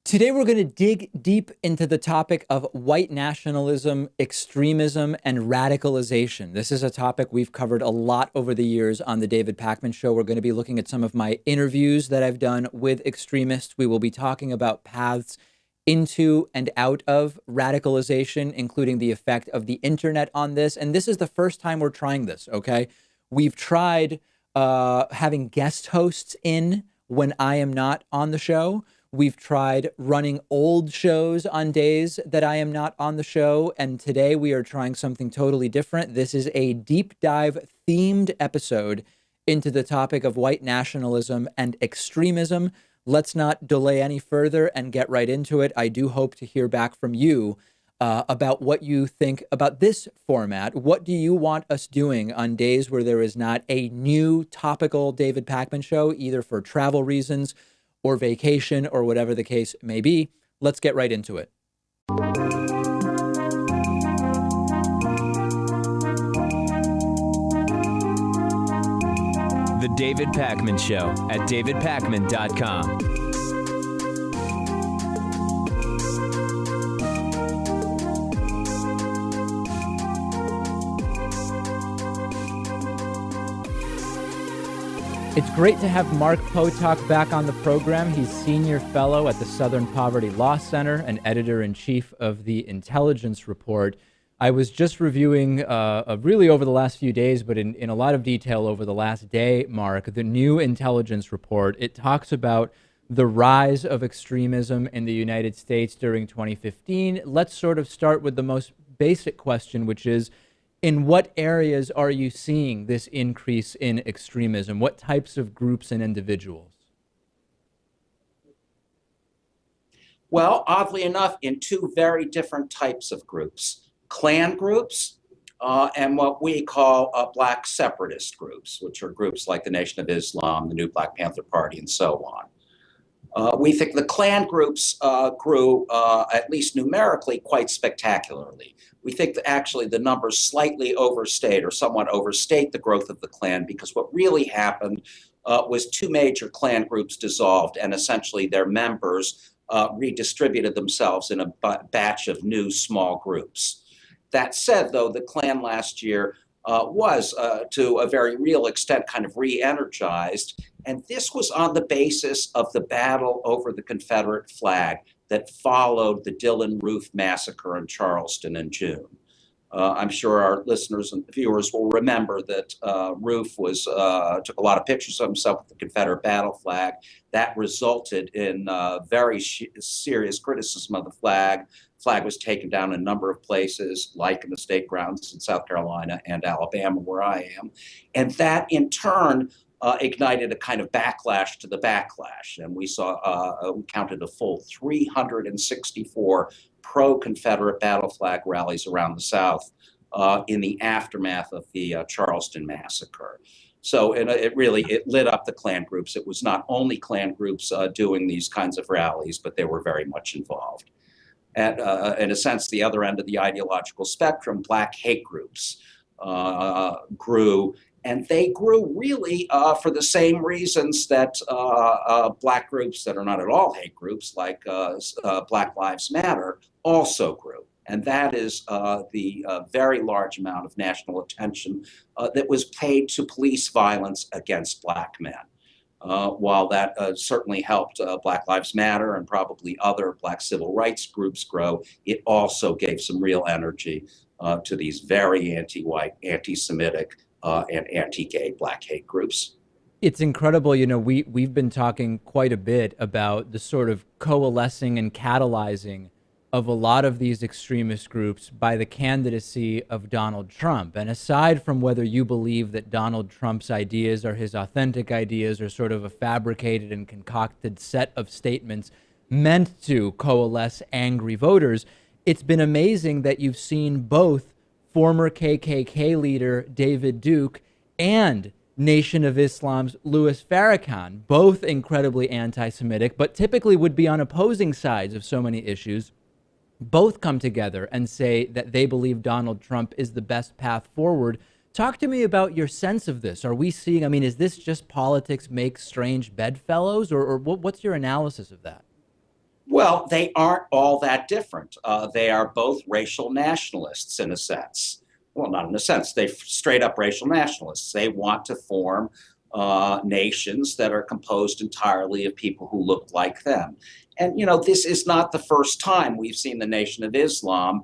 Today, we're going to dig deep into the topic of white nationalism, extremism, and radicalization. This is a topic we've covered a lot over the years on the David Pakman Show. We're going to be looking at some of my interviews that I've done with extremists. We will be talking about paths into and out of radicalization, including the effect of the internet on this. And this is the first time we're trying this, okay? We've tried having guest hosts in when I am not on the show. We've tried running old shows on days that I am not on the show. And today we are trying something totally different. This is a deep dive themed episode into the topic of white nationalism and extremism. Let's not delay any further and get right into it. I do hope to hear back from you about what you think about this format. What do you want us doing on days where there is not a new topical David Pakman Show, either for travel reasons or vacation or whatever the case may be? Let's get right into it. The David Pakman Show at davidpakman.com. It's great to have Mark Potok back on the program. He's senior fellow at the Southern Poverty Law Center and editor-in-chief of the Intelligence Report. I was just reviewing, really over the last few days, but in a lot of detail over the last day, Mark, the new Intelligence Report. It talks about the rise of extremism in the United States during 2015. Let's sort of start with the most basic question, which is, in what areas are you seeing this increase in extremism? What types of groups and individuals? Well, oddly enough, in two very different types of groups: Klan groups and what we call Black separatist groups, which are groups like the Nation of Islam, the New Black Panther Party, and so on. We think the Klan groups grew, at least numerically, quite spectacularly. We think that actually the numbers slightly overstate or somewhat overstate the growth of the Klan, because what really happened was two major Klan groups dissolved, and essentially their members redistributed themselves in a batch of new small groups. That said, though, the Klan last year was, to a very real extent, kind of re-energized. And this was on the basis of the battle over the Confederate flag that followed the Dillon Roof massacre in Charleston in June. I'm sure our listeners and viewers will remember that Roof took a lot of pictures of himself with the Confederate battle flag. That resulted in very serious criticism of the flag. The flag was taken down in a number of places, like in the state grounds in South Carolina and Alabama, where I am. And that, in turn, ignited a kind of backlash to the backlash. And we counted a full 364 pro-Confederate battle flag rallies around the South in the aftermath of the Charleston massacre. So it lit up the Klan groups. It was not only Klan groups doing these kinds of rallies, but they were very much involved. At, in a sense, the other end of the ideological spectrum, Black hate groups grew. And they grew really for the same reasons that Black groups that are not at all hate groups, like Black Lives Matter, also grew. And that is the very large amount of national attention that was paid to police violence against Black men. While that certainly helped Black Lives Matter and probably other Black civil rights groups grow, it also gave some real energy to these very anti-white, anti-Semitic, and anti-gay Black hate groups. It's incredible. You know, we've been talking quite a bit about the sort of coalescing and catalyzing of a lot of these extremist groups by the candidacy of Donald Trump. And aside from whether you believe that Donald Trump's ideas are his authentic ideas or sort of a fabricated and concocted set of statements meant to coalesce angry voters, it's been amazing that you've seen both former KKK leader David Duke and Nation of Islam's Louis Farrakhan, both incredibly anti-Semitic, but typically would be on opposing sides of so many issues, both come together and say that they believe Donald Trump is the best path forward. Talk to me about your sense of this. Are we seeing, I mean, is this just politics makes strange bedfellows, or what's your analysis of that? Well, they aren't all that different. They are both racial nationalists in a sense. Well, not in a sense. They're straight up racial nationalists. They want to form nations that are composed entirely of people who look like them. And, this is not the first time we've seen the Nation of Islam,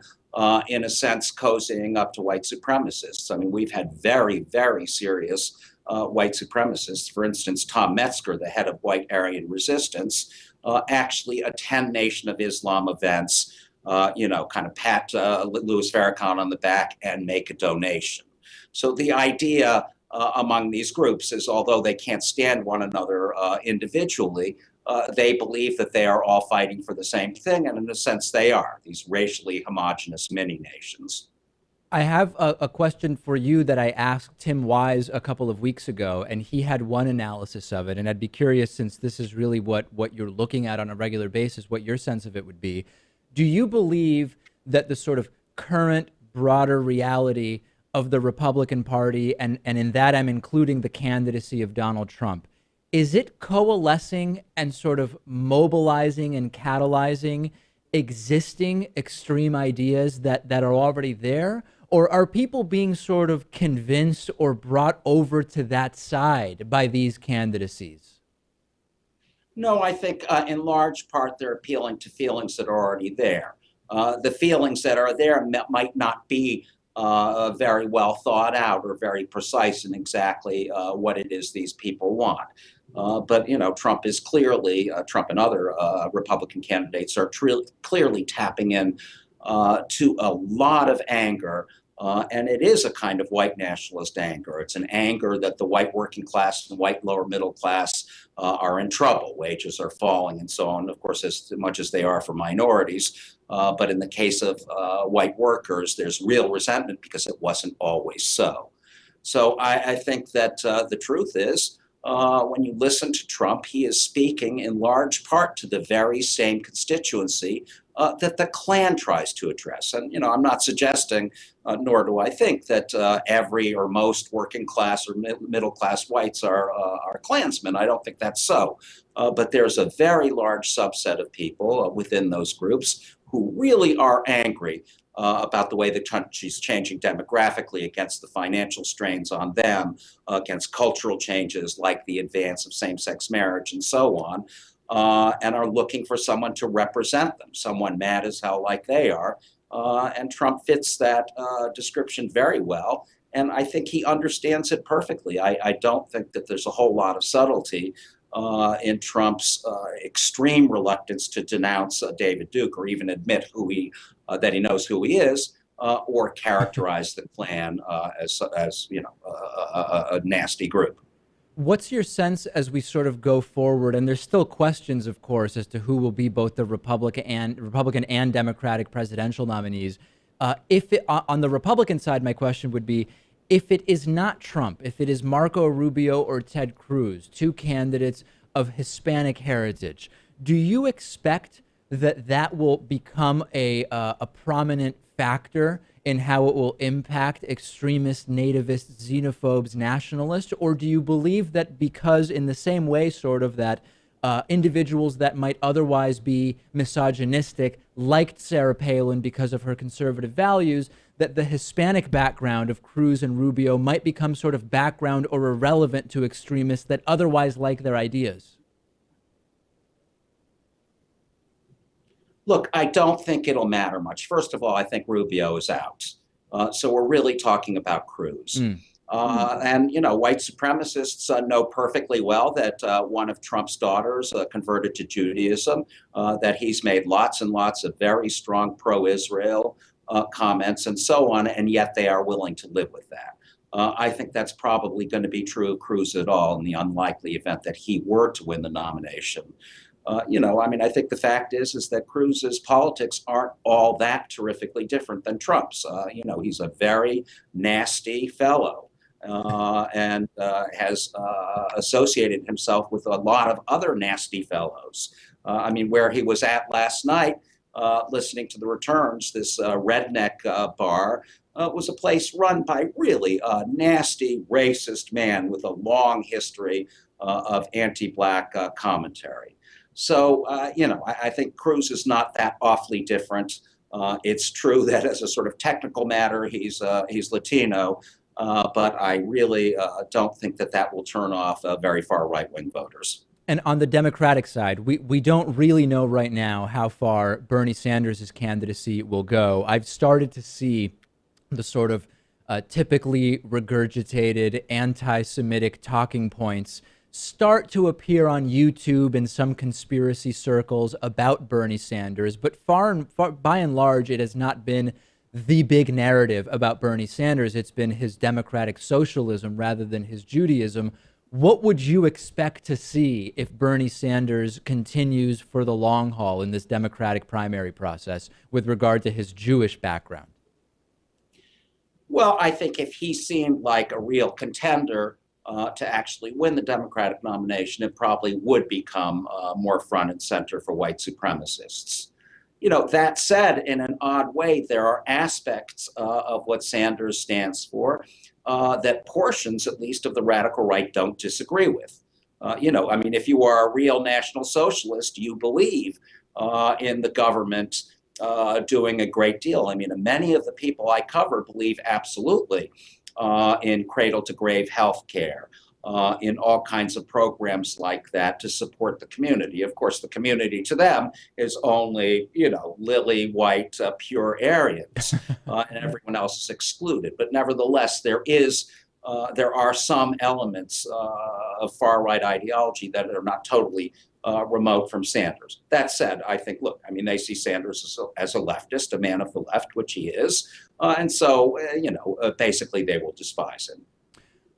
in a sense, cozying up to white supremacists. I mean, we've had very, very serious white supremacists. For instance, Tom Metzger, the head of White Aryan Resistance, actually attend Nation of Islam events, kind of pat Louis Farrakhan on the back and make a donation. So the idea among these groups is, although they can't stand one another individually, they believe that they are all fighting for the same thing, and in a sense they are, these racially homogenous mini-nations. I have a question for you that I asked Tim Wise a couple of weeks ago, and he had one analysis of it. And I'd be curious, since this is really what you're looking at on a regular basis, what your sense of it would be. Do you believe that the sort of current broader reality of the Republican Party, and in that I'm including the candidacy of Donald Trump, is it coalescing and sort of mobilizing and catalyzing existing extreme ideas that are already there? Or are people being sort of convinced or brought over to that side by these candidacies? No, I think in large part they're appealing to feelings that are already there. The feelings that are there might not be very well thought out or very precise in exactly what it is these people want. But Trump is clearly, Trump and other Republican candidates are clearly tapping in to a lot of anger. And it is a kind of white nationalist anger. It's an anger that the white working class and white lower middle class are in trouble. Wages are falling and so on, of course, as much as they are for minorities. But in the case of white workers, there's real resentment because it wasn't always so. So I think that the truth is, when you listen to Trump, he is speaking in large part to the very same constituency that the Klan tries to address. And, I'm not suggesting, nor do I think, that every or most working class or middle class whites are Klansmen. I don't think that's so. But there's a very large subset of people within those groups who really are angry about the way the country's changing demographically, against the financial strains on them, against cultural changes like the advance of same-sex marriage and so on, and are looking for someone to represent them, someone mad as hell like they are. And Trump fits that description very well. And I think he understands it perfectly. I don't think that there's a whole lot of subtlety in Trump's extreme reluctance to denounce David Duke, or even admit that he knows who he is, or characterize the Klan as a nasty group. What's your sense as we sort of go forward? And there's still questions, of course, as to who will be both the Republican and Democratic presidential nominees. On the Republican side, my question would be, if it is not Trump, if it is Marco Rubio or Ted Cruz, two candidates of Hispanic heritage, do you expect that will become a prominent factor in how it will impact extremists, nativists, xenophobes, nationalists? Or do you believe that because, in the same way sort of, that individuals that might otherwise be misogynistic liked Sarah Palin because of her conservative values, that the Hispanic background of Cruz and Rubio might become sort of background or irrelevant to extremists that otherwise like their ideas? Look, I don't think it'll matter much. First of all, I think Rubio is out. So we're really talking about Cruz. And, white supremacists know perfectly well that one of Trump's daughters converted to Judaism, that he's made lots and lots of very strong pro-Israel comments and so on, and yet they are willing to live with that. I think that's probably going to be true of Cruz at all, in the unlikely event that he were to win the nomination. I think the fact is that Cruz's politics aren't all that terrifically different than Trump's. He's a very nasty fellow and has associated himself with a lot of other nasty fellows. Where he was at last night, listening to the returns, this redneck bar, was a place run by really a nasty, racist man with a long history of anti-Black commentary. So, I think Cruz is not that awfully different. It's true that as a sort of technical matter, he's Latino, but I really don't think that will turn off very far right-wing voters. And on the Democratic side, we don't really know right now how far Bernie Sanders' candidacy will go. I've started to see the sort of typically regurgitated anti-Semitic talking points start to appear on YouTube in some conspiracy circles about Bernie Sanders, but by and large, it has not been the big narrative about Bernie Sanders. It's been his democratic socialism rather than his Judaism. What would you expect to see if Bernie Sanders continues for the long haul in this Democratic primary process with regard to his Jewish background? Well, I think if he seemed like a real contender to actually win the Democratic nomination, it probably would become more front and center for white supremacists. That said, in an odd way, there are aspects of what Sanders stands for that portions, at least, of the radical right don't disagree with. If you are a real National Socialist, you believe in the government doing a great deal. Many of the people I cover believe absolutely in cradle-to-grave health care, in all kinds of programs like that to support the community. Of course, the community to them is only, lily white, pure Aryans, and everyone else is excluded. But nevertheless, there are some elements of far-right ideology that are not totally remote from Sanders. That said, I think, they see Sanders as a leftist, a man of the left, which he is. And so, basically they will despise him.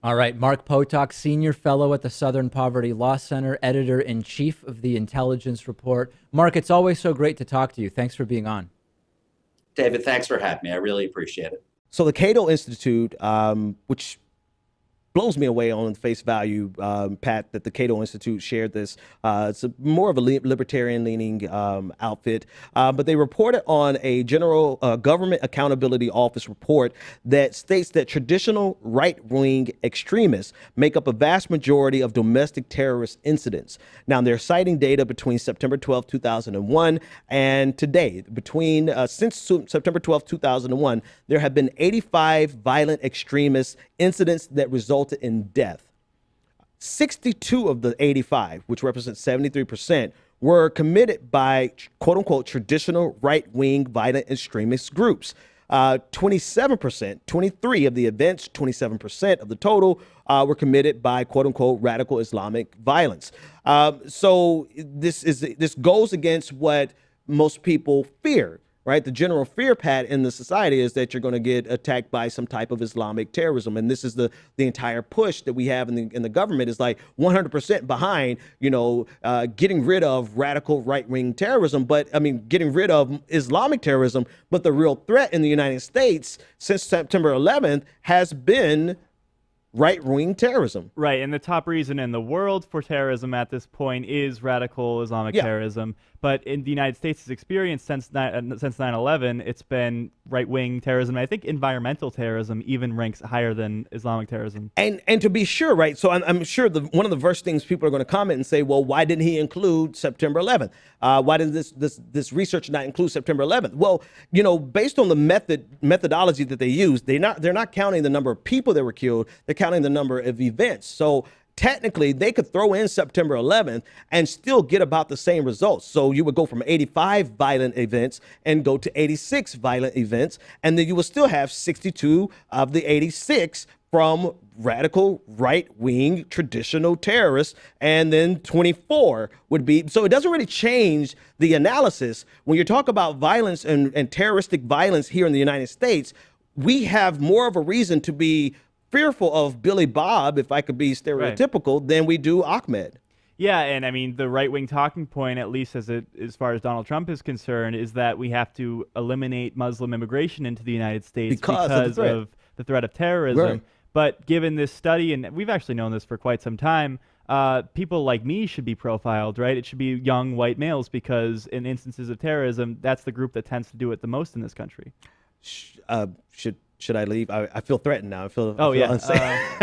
All right. Mark Potok, Senior Fellow at the Southern Poverty Law Center, Editor-in-Chief of the Intelligence Report. Mark, it's always so great to talk to you. Thanks for being on. David, thanks for having me. I really appreciate it. So the CATO Insitute, which blows me away on face value, Pat, that the CATO Institute shared this. It's more of a libertarian-leaning outfit, but they reported on a General Government Accountability Office report that states that traditional right-wing extremists make up a vast majority of domestic terrorist incidents. Now, they're citing data between September 12, 2001 and today. Since September 12, 2001, there have been 85 violent extremist incidents that resulted in death. 62 of the 85, which represents 73%, were committed by quote unquote traditional right-wing violent extremist groups. 27%, 23 of the events, 27% of the total were committed by quote unquote radical Islamic violence. So this goes against what most people fear. Right. The general fear, Pat, in the society is that you're going to get attacked by some type of Islamic terrorism. And this is the entire push that we have in the government is like 100% behind, getting rid of radical right wing terrorism. But getting rid of Islamic terrorism. But the real threat in the United States since September 11th has been right-wing terrorism. Right, and the top reason in the world for terrorism at this point is radical Islamic terrorism. But in the United States' experience since 9/11, it's been right-wing terrorism. I think environmental terrorism even ranks higher than Islamic terrorism. And to be sure, right, so I'm sure one of the first things people are going to comment and say, well, why didn't he include September 11th? Why did this research not include September 11th? Well, based on the methodology that they use, they're not counting the number of people that were killed. They're counting the number of events. So technically, they could throw in September 11th and still get about the same results. So you would go from 85 violent events and go to 86 violent events, and then you would still have 62 of the 86 from radical right-wing traditional terrorists, and then 24 would be. So it doesn't really change the analysis. When you talk about violence and terroristic violence here in the United States, we have more of a reason to be fearful of Billy Bob, if I could be stereotypical, than we do Ahmed. Yeah, and the right-wing talking point, at least as far as Donald Trump is concerned, is that we have to eliminate Muslim immigration into the United States because of the threat of terrorism. Right. But given this study, and we've actually known this for quite some time, people like me should be profiled, right? It should be young white males because in instances of terrorism, that's the group that tends to do it the most in this country. Should should I leave? I feel threatened now. I feel unsafe.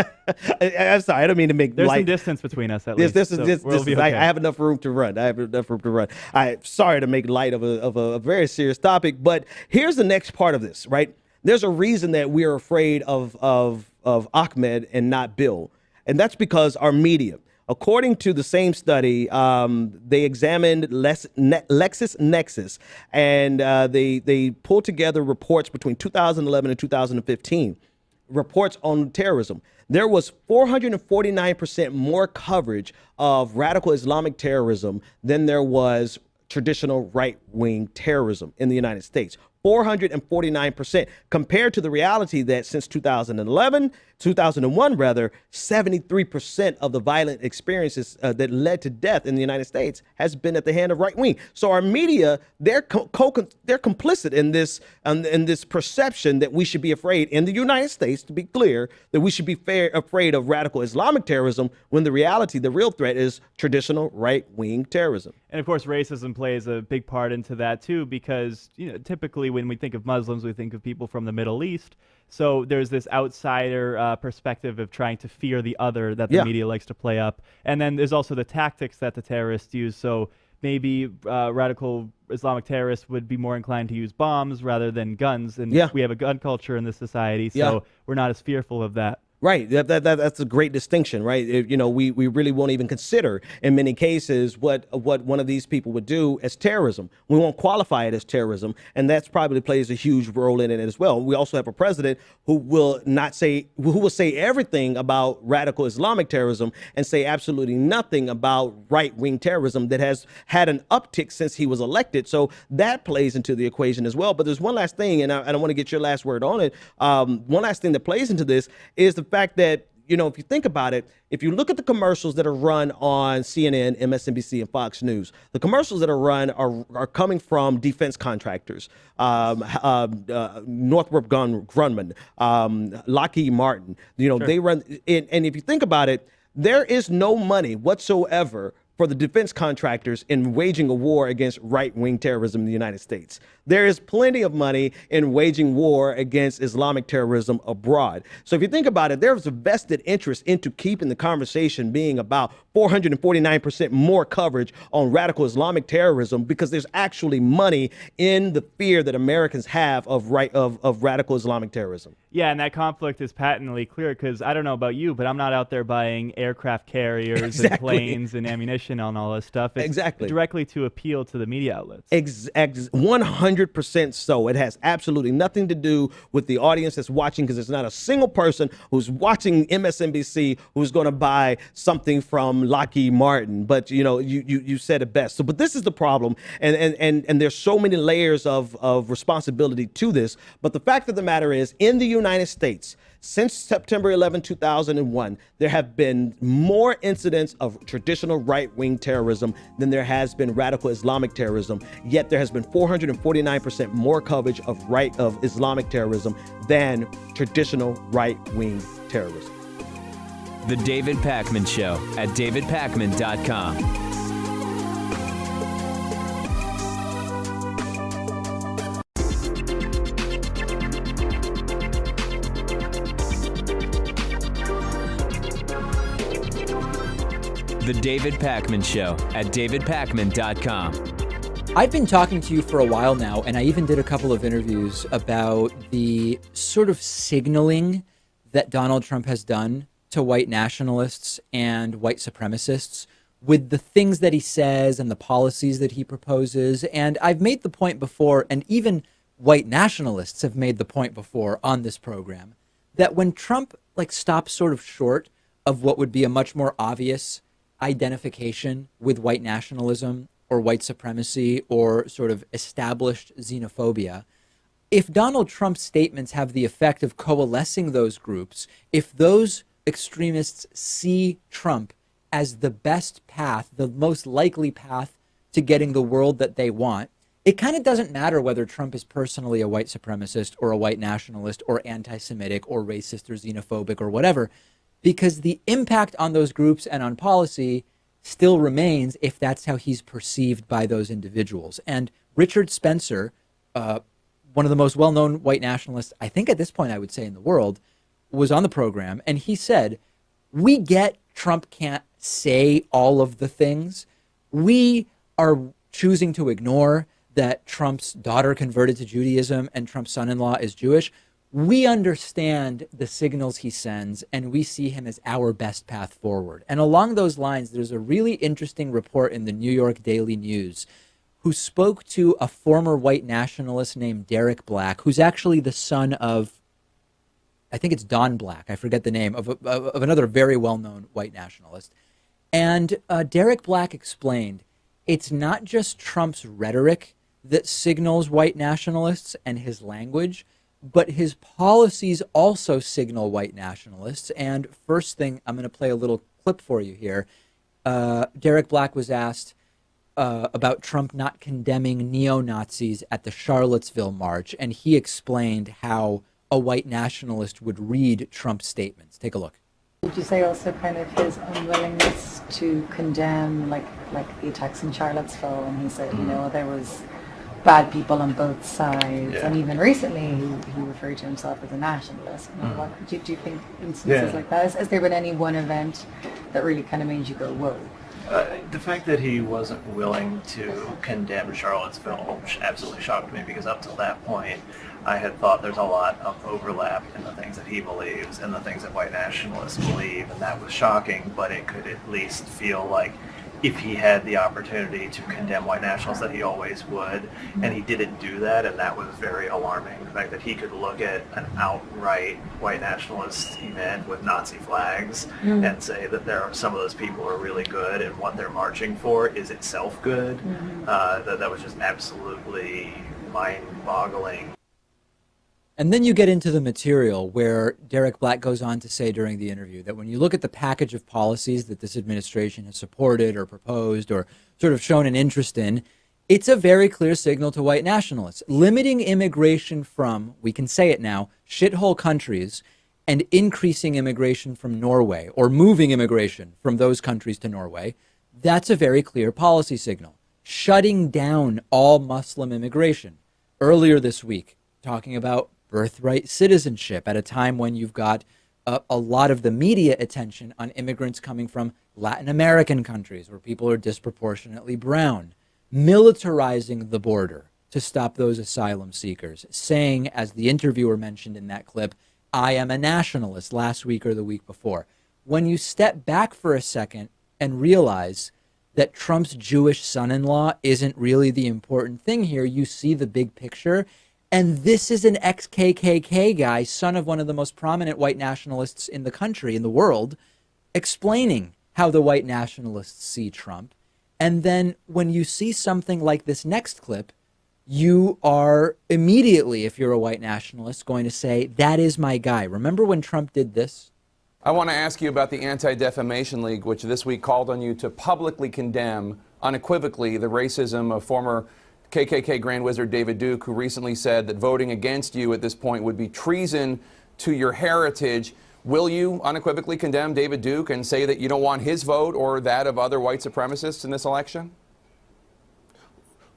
I'm sorry. I don't mean to make there's light. some distance between us at least. I have enough room to run. I'm sorry to make light of a very serious topic, but here's the next part of this, right? There's a reason that we're afraid of Ahmed and not Bill, and that's because our media. According to the same study, they examined LexisNexis, and they pulled together reports between 2011 and 2015, reports on terrorism. There was 449% more coverage of radical Islamic terrorism than there was traditional right-wing terrorism in the United States. 449% compared to the reality that since 2001, 73% of the violent experiences that led to death in the United States has been at the hand of right wing. So our media, they're complicit in this perception that we should be afraid in the United States, to be clear, that we should be afraid of radical Islamic terrorism, when the reality, the real threat is traditional right wing terrorism. And of course, racism plays a big part into that too, because typically when we think of Muslims, we think of people from the Middle East. So there's this outsider perspective of trying to fear the other that the media likes to play up. And then there's also the tactics that the terrorists use. So maybe radical Islamic terrorists would be more inclined to use bombs rather than guns. And we have a gun culture in this society, so we're not as fearful of that. Right. That's a great distinction, right? We really won't even consider in many cases what one of these people would do as terrorism. We won't qualify it as terrorism, and that's probably plays a huge role in it as well. We also have a president who will say everything about radical Islamic terrorism and say absolutely nothing about right-wing terrorism that has had an uptick since he was elected. So that plays into the equation as well. But there's one last thing, and I want to get your last word on it. One last thing that plays into this is the fact that, if you think about it, if you look at the commercials that are run on CNN, MSNBC, and Fox News, the commercials that are run are coming from defense contractors, Northrop Grumman, Lockheed Martin. They run, and if you think about it, there is no money whatsoever for the defense contractors in waging a war against right-wing terrorism in the United States. There is plenty of money in waging war against Islamic terrorism abroad. So if you think about it, there's a vested interest into keeping the conversation being about 449% more coverage on radical Islamic terrorism, because there's actually money in the fear that Americans have of radical Islamic terrorism. Yeah, and that conflict is patently clear, because I don't know about you, but I'm not out there buying aircraft carriers and planes and ammunition and all this stuff. It's directly to appeal to the media outlets. 100% so. It has absolutely nothing to do with the audience that's watching, because there's not a single person who's watching MSNBC who's going to buy something from Lockheed Martin. But you said it best. So, but this is the problem, and there's so many layers of responsibility to this. But the fact of the matter is, in the United States, since September 11, 2001, there have been more incidents of traditional right-wing terrorism than there has been radical Islamic terrorism. Yet there has been 449% more coverage of Islamic terrorism than traditional right-wing terrorism. The David Pakman Show at davidpakman.com. The David Pakman Show at davidpakman.com. I've been talking to you for a while now, and I even did a couple of interviews about the sort of signaling that Donald Trump has done to white nationalists and white supremacists with the things that he says and the policies that he proposes. And I've made the point before, and even white nationalists have made the point before on this program, that when Trump stops sort of short of what would be a much more obvious identification with white nationalism or white supremacy or sort of established xenophobia, if Donald Trump's statements have the effect of coalescing those groups, if those extremists see Trump as the best path, the most likely path to getting the world that they want, it kind of doesn't matter whether Trump is personally a white supremacist or a white nationalist or anti-Semitic or racist or xenophobic or whatever, because the impact on those groups and on policy still remains if that's how he's perceived by those individuals. And Richard Spencer, one of the most well-known white nationalists, I think at this point I would say in the world, was on the program, and he said, we get Trump can't say all of the things. We are choosing to ignore that Trump's daughter converted to Judaism and Trump's son-in-law is Jewish. We understand the signals he sends, and we see him as our best path forward. And along those lines, there's a really interesting report in the New York Daily News who spoke to a former white nationalist named Derek Black, who's actually the son of, I think it's Don Black, I forget the name, of another very well-known white nationalist. And Derek Black explained, it's not just Trump's rhetoric that signals white nationalists and his language, but his policies also signal white nationalists. And first thing, I'm going to play a little clip for you here. Derek Black was asked about Trump not condemning neo-Nazis at the Charlottesville march, and he explained how a white nationalist would read Trump's statements. Take a look. Would you say also kind of his unwillingness to condemn like the attacks in Charlottesville, and he said, you know, there was bad people on both sides, and even recently he referred to himself as a nationalist. You know, what, do you think instances like that, has there been any one event that really kind of made you go, whoa? The fact that he wasn't willing to condemn Charlottesville absolutely shocked me, because up till that point I had thought there's a lot of overlap in the things that he believes and the things that white nationalists believe, and that was shocking. But it could at least feel like if he had the opportunity to condemn white nationalists that he always would, and he didn't do that, and that was very alarming. The fact that he could look at an outright white nationalist event with Nazi flags and say that there are some of those people are really good and what they're marching for is itself good, that was just absolutely mind-boggling. And then you get into the material where Derek Black goes on to say during the interview that when you look at the package of policies that this administration has supported or proposed or sort of shown an interest in, it's a very clear signal to white nationalists. Limiting immigration from, we can say it now, shithole countries, and increasing immigration from Norway, or moving immigration from those countries to Norway, that's a very clear policy signal. Shutting down all Muslim immigration. Earlier this week, talking about birthright citizenship at a time when you've got a lot of the media attention on immigrants coming from Latin American countries where people are disproportionately brown, militarizing the border to stop those asylum seekers, saying, as the interviewer mentioned in that clip, I am a nationalist last week or the week before. When you step back for a second and realize that Trump's Jewish son-in-law isn't really the important thing here, you see the big picture. And this is an ex-KKK guy, son of one of the most prominent white nationalists in the country, in the world, explaining how the white nationalists see Trump. And then when you see something like this next clip, you are immediately, if you're a white nationalist, going to say, that is my guy. Remember when Trump did this? I want to ask you about the Anti-Defamation League, which this week called on you to publicly condemn unequivocally the racism of former KKK Grand Wizard David Duke, who recently said that voting against you at this point would be treason to your heritage. Will you unequivocally condemn David Duke and say that you don't want his vote or that of other white supremacists in this election?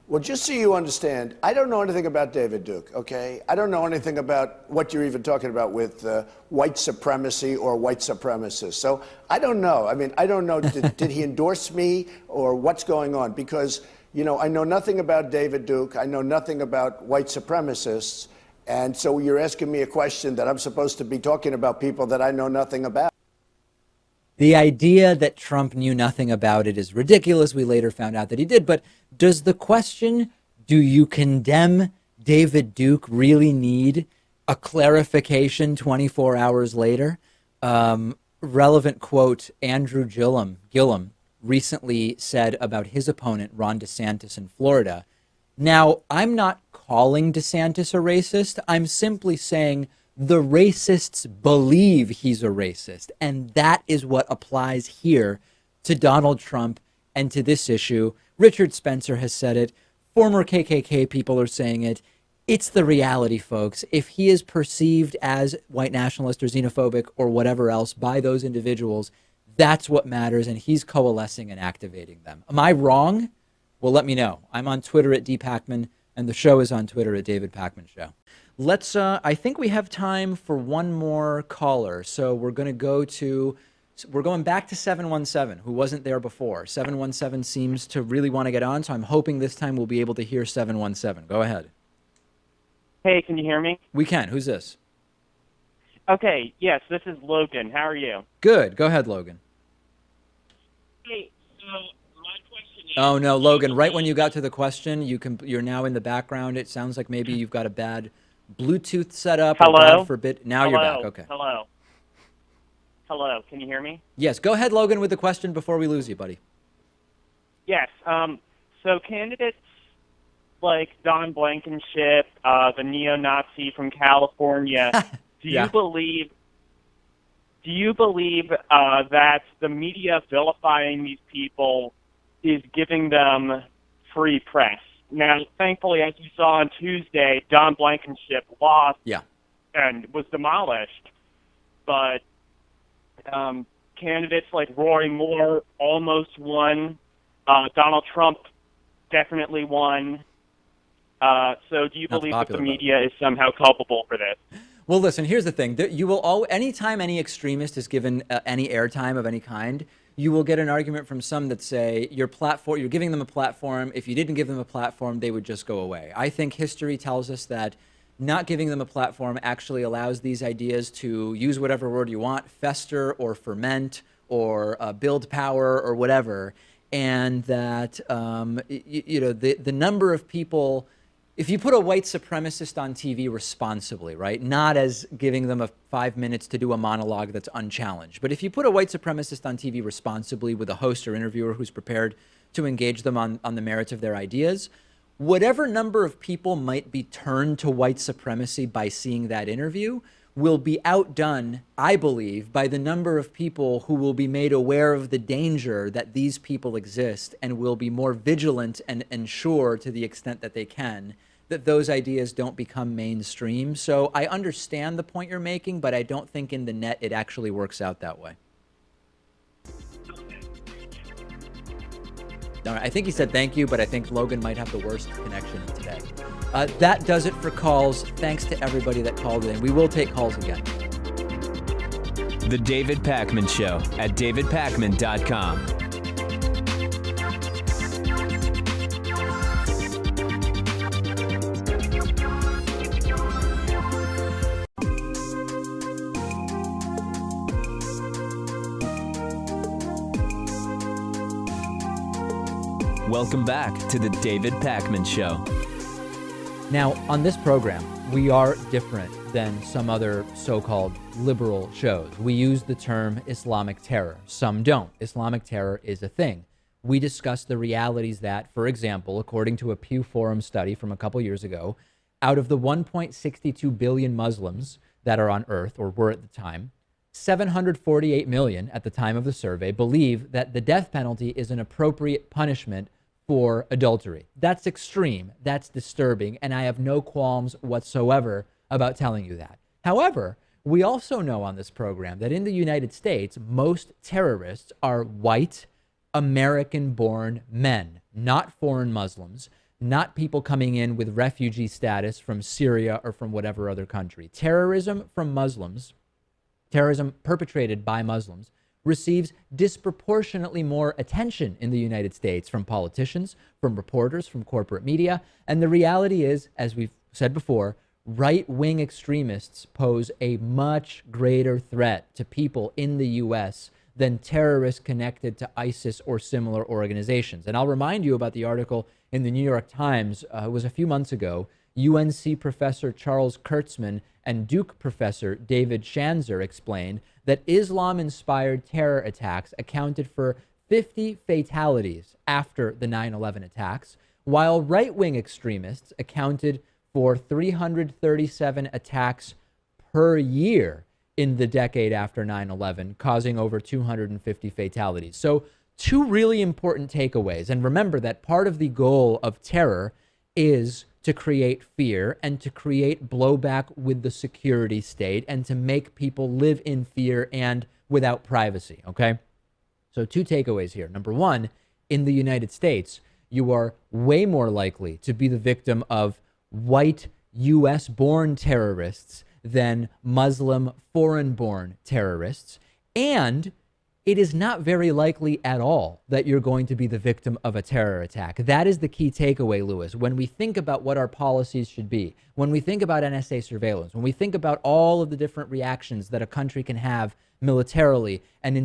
Well, just so you understand, I don't know anything about David Duke, okay? I don't know anything about what you're even talking about with white supremacy or white supremacists. So I don't know. I mean, I don't know, did he endorse me or what's going on? Because, you know, I know nothing about David Duke. I know nothing about white supremacists. And so you're asking me a question that I'm supposed to be talking about people that I know nothing about. The idea that Trump knew nothing about it is ridiculous. We later found out that he did. But does the question, do you condemn David Duke, really need a clarification 24 hours later? Relevant quote, Andrew Gillum recently said about his opponent, Ron DeSantis in Florida. Now, I'm not calling DeSantis a racist. I'm simply saying the racists believe he's a racist. And that is what applies here to Donald Trump and to this issue. Richard Spencer has said it. Former KKK people are saying it. It's the reality, folks. If he is perceived as white nationalist or xenophobic or whatever else by those individuals, that's what matters. And he's coalescing and activating them. Am I wrong? Well, let me know. I'm on Twitter at dpakman. And the show is on Twitter at David Pakman Show. Let's, I think we have time for one more caller. So we're going back to 717, who wasn't there before. 717 seems to really want to get on, so I'm hoping this time we'll be able to hear 717. Go ahead. Hey, can you hear me? We can. Who's this? Okay, yes, this is Logan. How are you? Good. Go ahead, Logan. Hey, so my question is... Oh, no, Logan, right when you got to the question, you're now in the background. It sounds like maybe you've got a bad Bluetooth setup. Hello? Or God forbid. Now Hello? You're back. Okay. Hello, can you hear me? Yes, go ahead, Logan, with the question before we lose you, buddy. Yes, so candidates like Don Blankenship, the neo-Nazi from California, do you believe that the media vilifying these people is giving them free press? Now, thankfully, as you saw on Tuesday, Don Blankenship lost and was demolished, but candidates like Roy Moore almost won. Donald Trump definitely won. So do you believe that the media is somehow culpable for this? Well, listen, here's the thing. You will anytime any extremist is given any airtime of any kind, you will get an argument from some that say you're giving them a platform. If you didn't give them a platform, they would just go away. I think history tells us that not giving them a platform actually allows these ideas to, use whatever word you want, fester or ferment or build power or whatever. And that, the number of people, if you put a white supremacist on TV responsibly, right, not as giving them 5 minutes to do a monologue that's unchallenged, but if you put a white supremacist on TV responsibly with a host or interviewer who's prepared to engage them on the merits of their ideas, whatever number of people might be turned to white supremacy by seeing that interview will be outdone, I believe, by the number of people who will be made aware of the danger that these people exist and will be more vigilant and ensure, to the extent that they can, that those ideas don't become mainstream. So I understand the point you're making, but I don't think in the net it actually works out that way. All right, I think he said thank you, but I think Logan might have the worst connection today. That does it for calls. Thanks to everybody that called in. We will take calls again. The David Pakman Show at davidpakman.com. Welcome back to the David Pakman Show. Now, on this program, we are different than some other so-called liberal shows. We use the term Islamic terror. Some don't. Islamic terror is a thing. We discuss the realities that, for example, according to a Pew Forum study from a couple years ago, out of the 1.62 billion Muslims that are on Earth, or were at the time, 748 million at the time of the survey believe that the death penalty is an appropriate punishment for adultery. That's extreme, that's disturbing, and I have no qualms whatsoever about telling you that. However, we also know on this program that in the United States, most terrorists are white, American-born men, not foreign Muslims, not people coming in with refugee status from Syria or from whatever other country. Terrorism from Muslims, terrorism perpetrated by Muslims, receives disproportionately more attention in the United States from politicians, from reporters, from corporate media. And the reality is, as we've said before, right-wing extremists pose a much greater threat to people in the U.S. than terrorists connected to ISIS or similar organizations. And I'll remind you about the article in the New York Times. It was a few months ago. UNC professor Charles Kurtzman and Duke professor David Shanzer explained that Islam-inspired terror attacks accounted for 50 fatalities after the 9/11 attacks, while right-wing extremists accounted for 337 attacks per year in the decade after 9/11, causing over 250 fatalities. So two really important takeaways. And remember that part of the goal of terror is to create fear and to create blowback with the security state and to make people live in fear and without privacy, okay? So two takeaways here. Number one, in the United States, you are way more likely to be the victim of white US-born terrorists than Muslim foreign-born terrorists. And it is not very likely at all that you're going to be the victim of a terror attack. That is the key takeaway, Lewis. When we think about what our policies should be, when we think about NSA surveillance, when we think about all of the different reactions that a country can have militarily and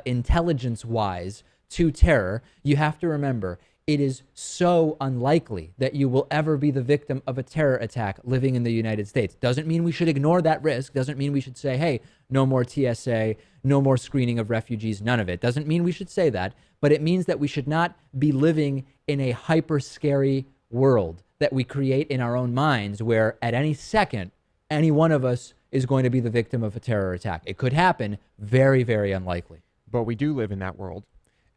intelligence-wise to terror, you have to remember it is so unlikely that you will ever be the victim of a terror attack living in the United States. Doesn't mean we should ignore that risk. Doesn't mean we should say, hey, no more TSA, no more screening of refugees, none of it. Doesn't mean we should say that, but it means that we should not be living in a hyper scary world that we create in our own minds where at any second, any one of us is going to be the victim of a terror attack. It could happen, very, very unlikely. But we do live in that world.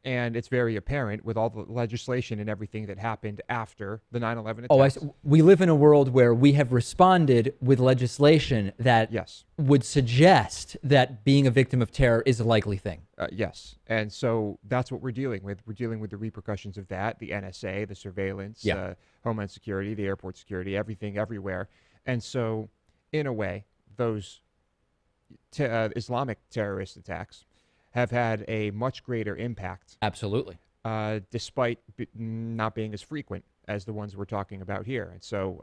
And it's very apparent with all the legislation and everything that happened after the 9/11 attacks. We live in a world where we have responded with legislation that would suggest that being a victim of terror is a likely thing. Yes. And so that's what we're dealing with. We're dealing with the repercussions of that, the NSA, the surveillance, Homeland Security, the airport security, everything, everywhere. And so, in a way, those Islamic terrorist attacks have had a much greater impact. Absolutely. Despite not being as frequent as the ones we're talking about here. And so,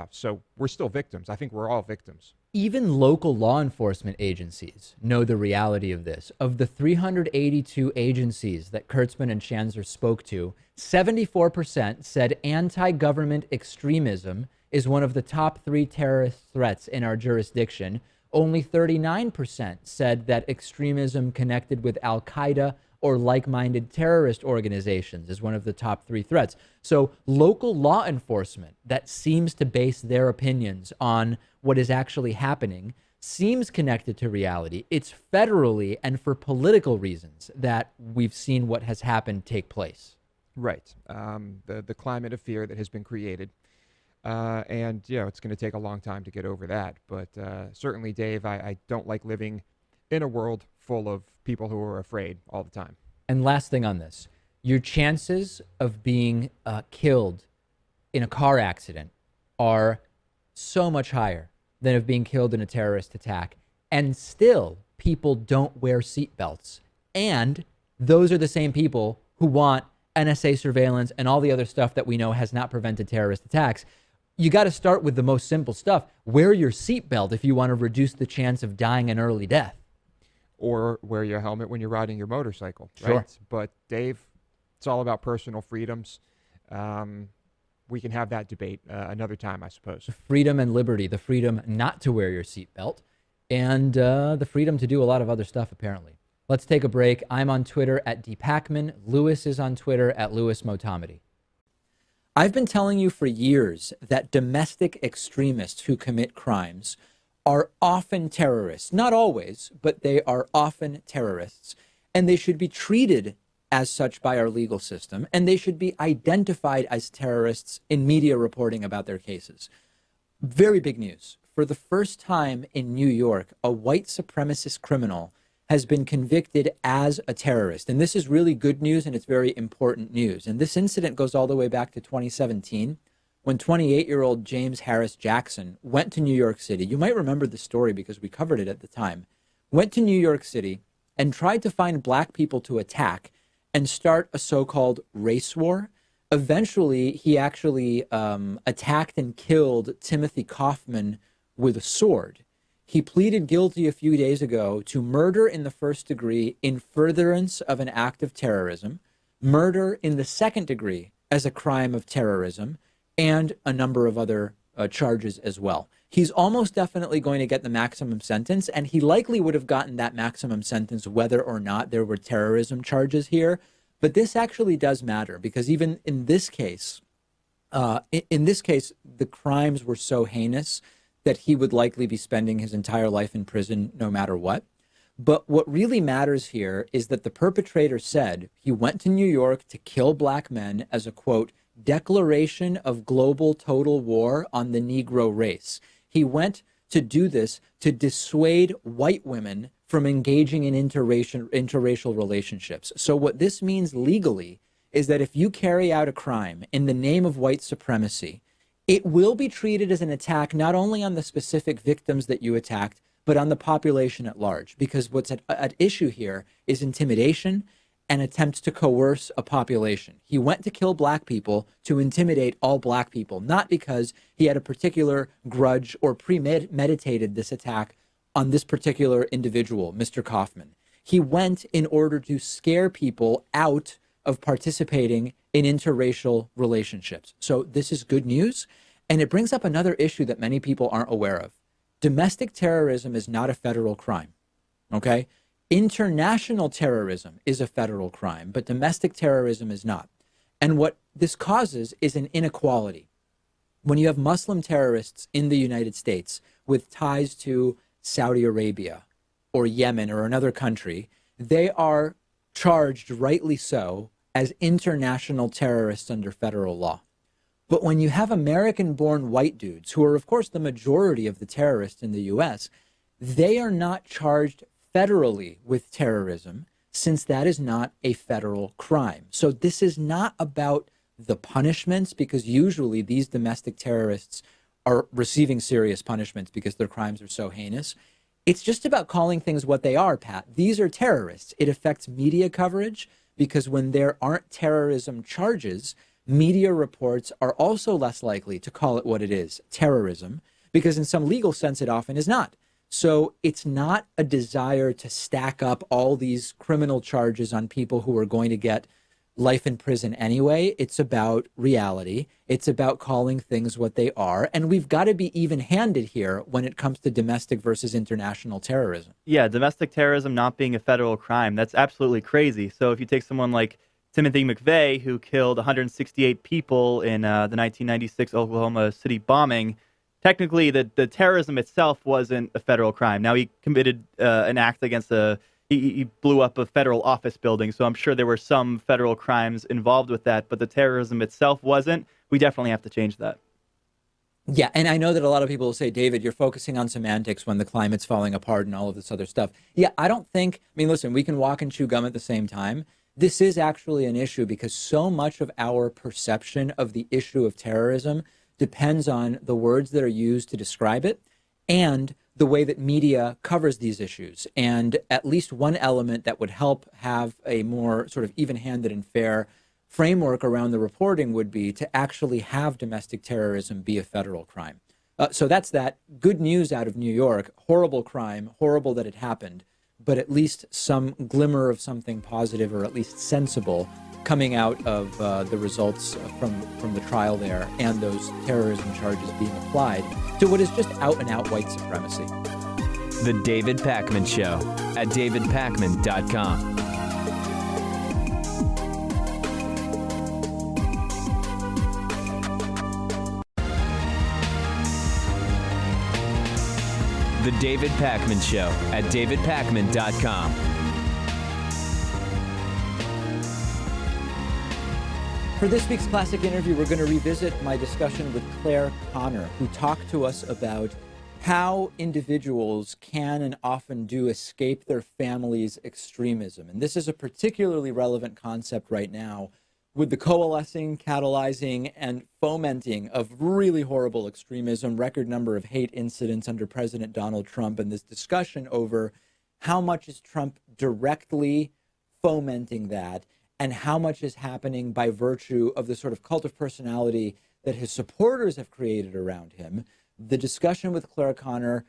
so we're still victims. I think we're all victims. Even local law enforcement agencies know the reality of this. Of the 382 agencies that Kurtzman and Schanzer spoke to, 74% said anti-government extremism is one of the top 3 terrorist threats in our jurisdiction. Only 39% said that extremism connected with Al-Qaeda or like-minded terrorist organizations is one of the top 3 threats. So local law enforcement that seems to base their opinions on what is actually happening seems connected to reality. It's federally and for political reasons that we've seen what has happened take place. Right. The climate of fear that has been created. And, it's going to take a long time to get over that. But certainly, Dave, I don't like living in a world full of people who are afraid all the time. And last thing on this, your chances of being killed in a car accident are so much higher than of being killed in a terrorist attack. And still, people don't wear seatbelts. And those are the same people who want NSA surveillance and all the other stuff that we know has not prevented terrorist attacks. You got to start with the most simple stuff. Wear your seatbelt if you want to reduce the chance of dying an early death. Or wear your helmet when you're riding your motorcycle. Sure. Right? But Dave, it's all about personal freedoms. We can have that debate another time, I suppose. Freedom and liberty, the freedom not to wear your seatbelt, and the freedom to do a lot of other stuff, apparently. Let's take a break. I'm on Twitter at dpakman. Lewis is on Twitter at lewismotamedy. I've been telling you for years that domestic extremists who commit crimes are often terrorists. Not always, but they are often terrorists. And they should be treated as such by our legal system. And they should be identified as terrorists in media reporting about their cases. Very big news. For the first time in New York, a white supremacist criminal has been convicted as a terrorist. And this is really good news, and it's very important news. And this incident goes all the way back to 2017, when 28-year-old James Harris Jackson went to New York City. You might remember the story because we covered it at the time. Went to New York City and tried to find black people to attack and start a so-called race war. Eventually, he actually attacked and killed Timothy Kaufman with a sword. He pleaded guilty a few days ago to murder in the first degree in furtherance of an act of terrorism, murder in the second degree as a crime of terrorism, and a number of other charges as well. He's almost definitely going to get the maximum sentence, and he likely would have gotten that maximum sentence whether or not there were terrorism charges here. But this actually does matter, because even in this case, the crimes were so heinous that he would likely be spending his entire life in prison no matter what. But what really matters here is that the perpetrator said he went to New York to kill black men as a, quote, declaration of global total war on the Negro race. He went to do this to dissuade white women from engaging in interracial relationships. So what this means legally is that if you carry out a crime in the name of white supremacy, it will be treated as an attack not only on the specific victims that you attacked, but on the population at large. Because what's at issue here is intimidation and attempts to coerce a population. He went to kill black people to intimidate all black people, not because he had a particular grudge or premeditated this attack on this particular individual, Mr. Kaufman. He went in order to scare people out of participating in interracial relationships. So this is good news. And it brings up another issue that many people aren't aware of. Domestic terrorism is not a federal crime, okay? International terrorism is a federal crime, but domestic terrorism is not. And what this causes is an inequality. When you have Muslim terrorists in the United States with ties to Saudi Arabia or Yemen or another country, they are charged, rightly so, as international terrorists under federal law. But when you have American-born white dudes, who are, of course, the majority of the terrorists in the U.S., they are not charged federally with terrorism, since that is not a federal crime. So this is not about the punishments, because usually these domestic terrorists are receiving serious punishments because their crimes are so heinous. It's just about calling things what they are, Pat. These are terrorists. It affects media coverage, because when there aren't terrorism charges, media reports are also less likely to call it what it is, terrorism, because in some legal sense it often is not. So it's not a desire to stack up all these criminal charges on people who are going to get life in prison anyway. It's about reality. It's about calling things what they are. And we've got to be even-handed here when it comes to domestic versus international terrorism. Yeah, domestic terrorism not being a federal crime, that's absolutely crazy. So if you take someone like Timothy McVeigh, who killed 168 people in the 1996 Oklahoma City bombing, technically the terrorism itself wasn't a federal crime. Now, he committed an act against he blew up a federal office building, so I'm sure there were some federal crimes involved with that, but the terrorism itself wasn't. We definitely have to change that. Yeah, and I know that a lot of people will say, David, you're focusing on semantics when the climate's falling apart and all of this other stuff. Yeah, I don't think, I mean, listen, we can walk and chew gum at the same time. This is actually an issue because so much of our perception of the issue of terrorism depends on the words that are used to describe it and the way that media covers these issues. And at least one element that would help have a more sort of even-handed and fair framework around the reporting would be to actually have domestic terrorism be a federal crime. So that's that. Good news out of New York. Horrible crime, horrible that it happened, but at least some glimmer of something positive or at least sensible coming out of the results from the trial there and those terrorism charges being applied to what is just out-and-out white supremacy. The David Pakman Show at davidpakman.com. The David Pakman Show at davidpakman.com. For this week's classic interview, we're going to revisit my discussion with Claire Connor, who talked to us about how individuals can and often do escape their family's extremism. And this is a particularly relevant concept right now with the coalescing, catalyzing, and fomenting of really horrible extremism, record number of hate incidents under President Donald Trump, and this discussion over how much is Trump directly fomenting that and how much is happening by virtue of the sort of cult of personality that his supporters have created around him. The discussion with Claire Connor,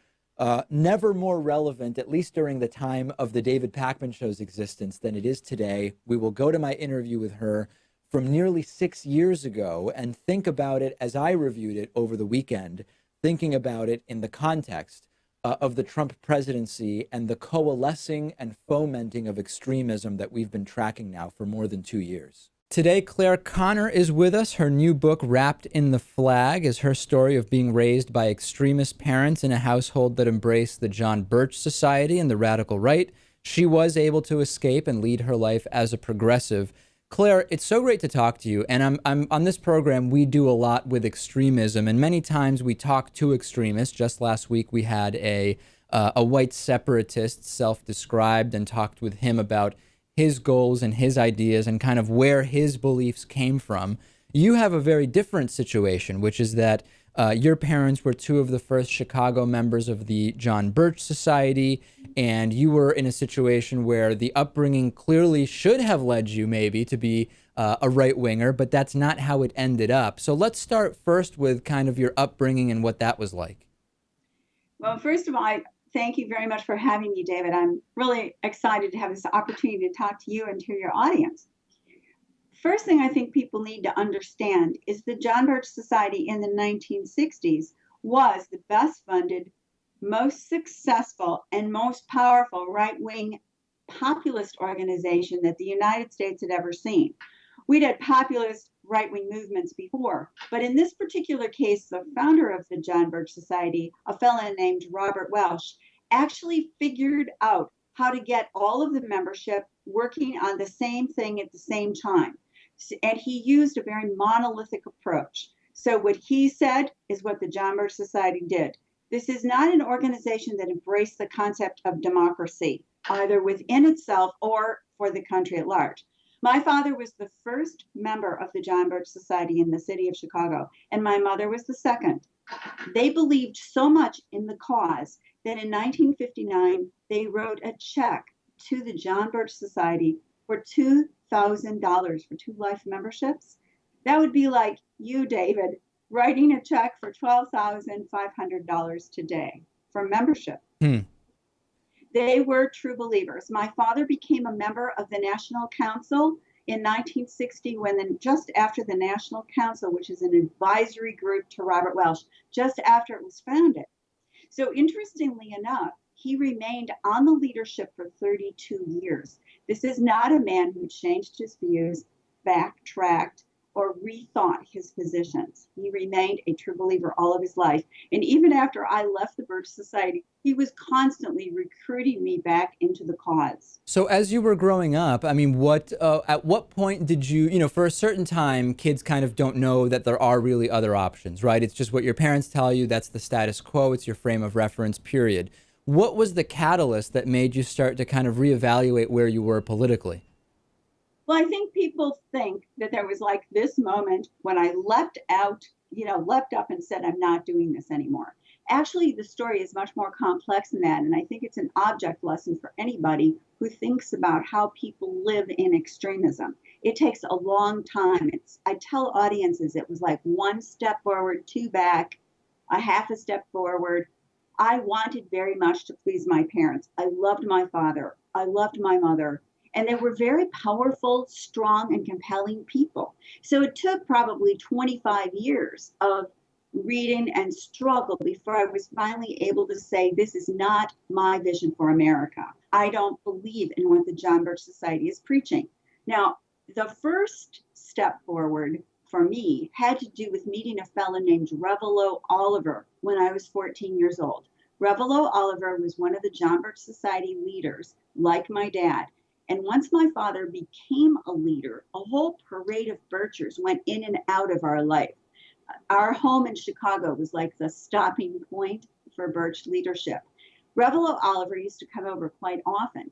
never more relevant, at least during the time of the David Pakman Show's existence, than it is today. We will go to my interview with her from nearly 6 years ago and think about it as I reviewed it over the weekend, thinking about it in the context of the Trump presidency and the coalescing and fomenting of extremism that we've been tracking now for more than 2 years. Today, Claire Connor is with us. Her new book, Wrapped in the Flag, is her story of being raised by extremist parents in a household that embraced the John Birch Society and the radical right. She was able to escape and lead her life as a progressive. Claire, it's so great to talk to you. And I'm on this program, we do a lot with extremism, and many times we talk to extremists. Just last week, we had a white separatist, self-described, and talked with him about his goals and his ideas and kind of where his beliefs came from. You have a very different situation, which is that your parents were two of the first Chicago members of the John Birch Society, and you were in a situation where the upbringing clearly should have led you maybe to be a right-winger, but that's not how it ended up. So let's start first with kind of your upbringing and what that was like. Well, first of all, I thank you very much for having me, David. I'm really excited to have this opportunity to talk to you and to your audience. First thing I think people need to understand is the John Birch Society in the 1960s was the best funded, most successful, and most powerful right-wing populist organization that the United States had ever seen. We'd had populist right-wing movements before, but in this particular case, the founder of the John Birch Society, a fellow named Robert Welsh, actually figured out how to get all of the membership working on the same thing at the same time. And he used a very monolithic approach. So what he said is what the John Birch Society did. This is not an organization that embraced the concept of democracy, either within itself or for the country at large. My father was the first member of the John Birch Society in the city of Chicago, and my mother was the second. They believed so much in the cause that in 1959, they wrote a check to the John Birch Society for $2,000 for 2 life memberships. That would be like you, David, writing a check for $12,500 today for membership. They were true believers. My father became a member of the National Council in 1960 just after the National Council, which is an advisory group to Robert Welsh, just after it was founded. So interestingly enough, he remained on the leadership for 32 years. This is not a man who changed his views, backtracked, or rethought his positions. He remained a true believer all of his life. And even after I left the Birch Society, he was constantly recruiting me back into the cause. So as you were growing up, I mean, at what point did you, for a certain time, kids kind of don't know that there are really other options, right? It's just what your parents tell you. That's the status quo. It's your frame of reference, period. What was the catalyst that made you start to kind of reevaluate where you were politically? Well, I think people think that there was like this moment when I leapt up and said, I'm not doing this anymore. Actually, the story is much more complex than that. And I think it's an object lesson for anybody who thinks about how people live in extremism. It takes a long time. I tell audiences it was like 1 step forward, 2 back, a half a step forward. I wanted very much to please my parents. I loved my father. I loved my mother. And they were very powerful, strong, and compelling people. So it took probably 25 years of reading and struggle before I was finally able to say, this is not my vision for America. I don't believe in what the John Birch Society is preaching. Now, the first step forward for me had to do with meeting a fellow named Revelo Oliver when I was 14 years old. Revelo Oliver was one of the John Birch Society leaders, like my dad. And once my father became a leader, a whole parade of Birchers went in and out of our life. Our home in Chicago was like the stopping point for Birch leadership. Revelo Oliver used to come over quite often.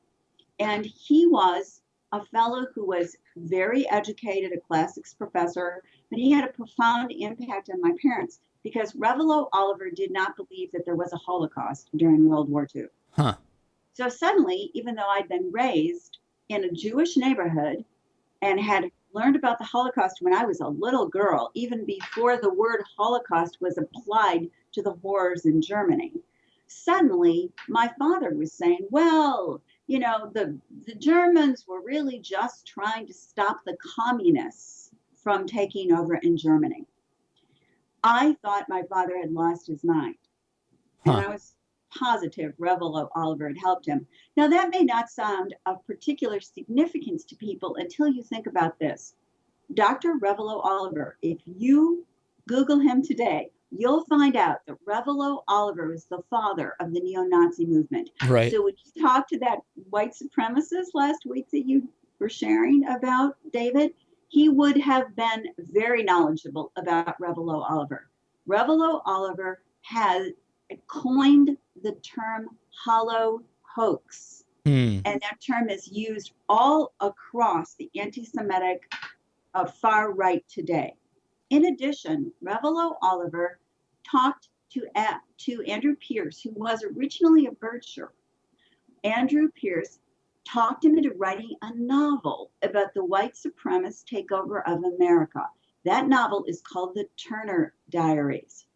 And he was a fellow who was very educated, a classics professor, but he had a profound impact on my parents because Revelo Oliver did not believe that there was a Holocaust during World War II. Huh. So suddenly, even though I'd been raised in a Jewish neighborhood and had learned about the Holocaust when I was a little girl, even before the word Holocaust was applied to the horrors in Germany, suddenly my father was saying, well, the Germans were really just trying to stop the communists from taking over in Germany. I thought my father had lost his mind. And I was positive Revelo Oliver had helped him. Now, that may not sound of particular significance to people until you think about this. Dr. Revelo Oliver, if you Google him today, you'll find out that Revelo Oliver was the father of the neo-Nazi movement. Right. So when you talked to that white supremacist last week that you were sharing about, David, he would have been very knowledgeable about Revelo Oliver. Revelo Oliver has coined the term hollow hoax And that term is used all across the anti-Semitic far right today. In addition, Revelo Oliver talked to Andrew Pierce, who was originally a bircher. Andrew Pierce talked him into writing a novel about the white supremacist takeover of America. That novel is called the Turner Diaries.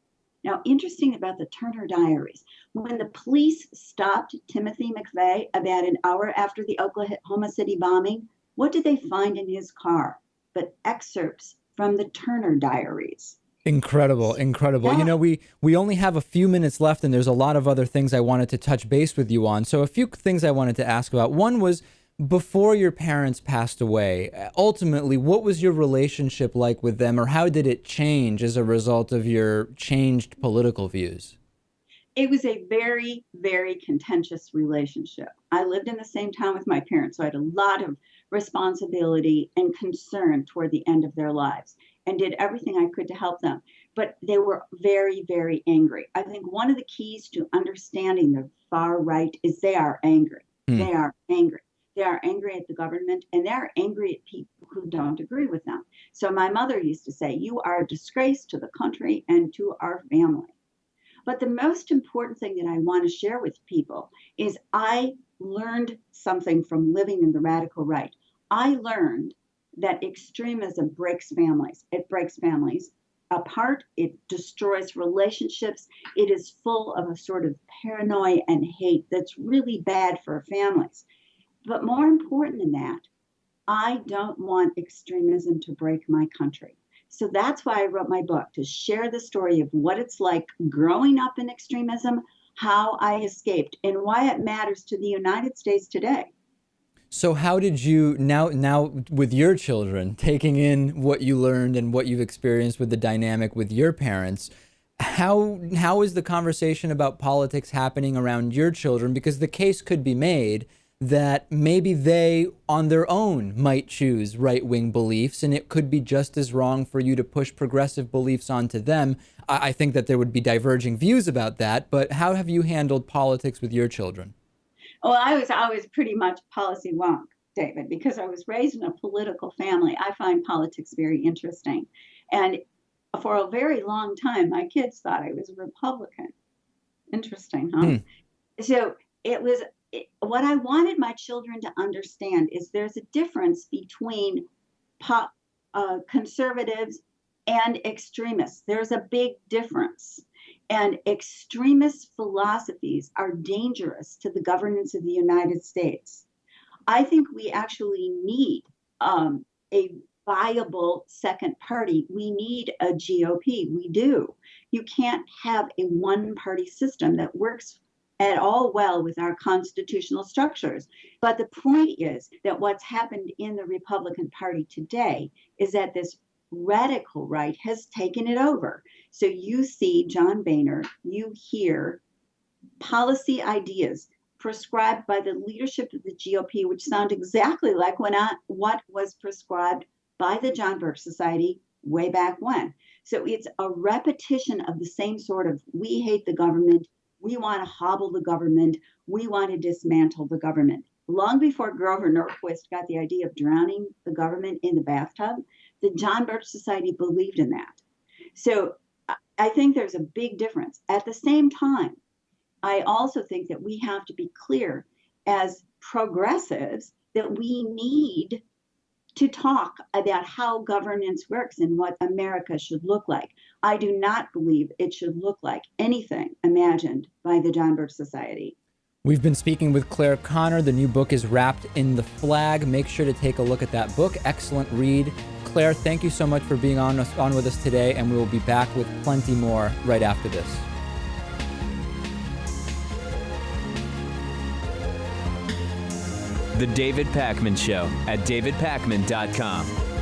Now, interesting about the Turner Diaries, when the police stopped Timothy McVeigh about an hour after the Oklahoma City bombing, what did they find in his car but excerpts from the Turner Diaries? Incredible, incredible. Yeah. You know, we only have a few minutes left, and there's a lot of other things I wanted to touch base with you on. So a few things I wanted to ask about. One was, before your parents passed away, ultimately, what was your relationship like with them, or how did it change as a result of your changed political views? It was a very, very contentious relationship. I lived in the same town with my parents, so I had a lot of responsibility and concern toward the end of their lives, and did everything I could to help them. But they were very, very angry. I think one of the keys to understanding the far right is they are angry. They are angry. They are angry at the government, and they're angry at people who don't agree with them. So my mother used to say, "You are a disgrace to the country and to our family." But the most important thing that I want to share with people is I learned something from living in the radical right. I learned that extremism breaks families. It breaks families apart. It destroys relationships. It is full of a sort of paranoia and hate that's really bad for families. But more important than that, I don't want extremism to break my country. So that's why I wrote my book, to share the story of what it's like growing up in extremism, how I escaped, and why it matters to the United States today. So how did you, now with your children, taking in what you learned and what you've experienced with the dynamic with your parents, how is the conversation about politics happening around your children? Because the case could be made that maybe they on their own might choose right-wing beliefs, and it could be just as wrong for you to push progressive beliefs onto them. I think that there would be diverging views about that, but how have you handled politics with your children? Well, I was always pretty much policy wonk, David, because I was raised in a political family. I find politics very interesting. And for a very long time, my kids thought I was a Republican. Interesting, huh? So it was, what I wanted my children to understand is there's a difference between conservatives and extremists. There's a big difference. And extremist philosophies are dangerous to the governance of the United States. I think we actually need a viable second party. We need a GOP. We do. You can't have a one-party system that works at all well with our constitutional structures. But the point is that what's happened in the Republican Party today is that this radical right has taken it over. So you see John Boehner, you hear policy ideas prescribed by the leadership of the GOP, which sound exactly like what was prescribed by the John Birch Society way back when. So it's a repetition of the same sort of, we hate the government, we want to hobble the government, we want to dismantle the government. Long before Grover Norquist got the idea of drowning the government in the bathtub, the John Birch Society believed in that. So I think there's a big difference. At the same time, I also think that we have to be clear as progressives that we need to talk about how governance works and what America should look like. I do not believe it should look like anything imagined by the John Birch Society. We've been speaking with Claire Connor. The new book is Wrapped in the Flag. Make sure to take a look at that book. Excellent read. Claire, thank you so much for being on with us today, and we will be back with plenty more right after this. The David Pakman Show at davidpakman.com.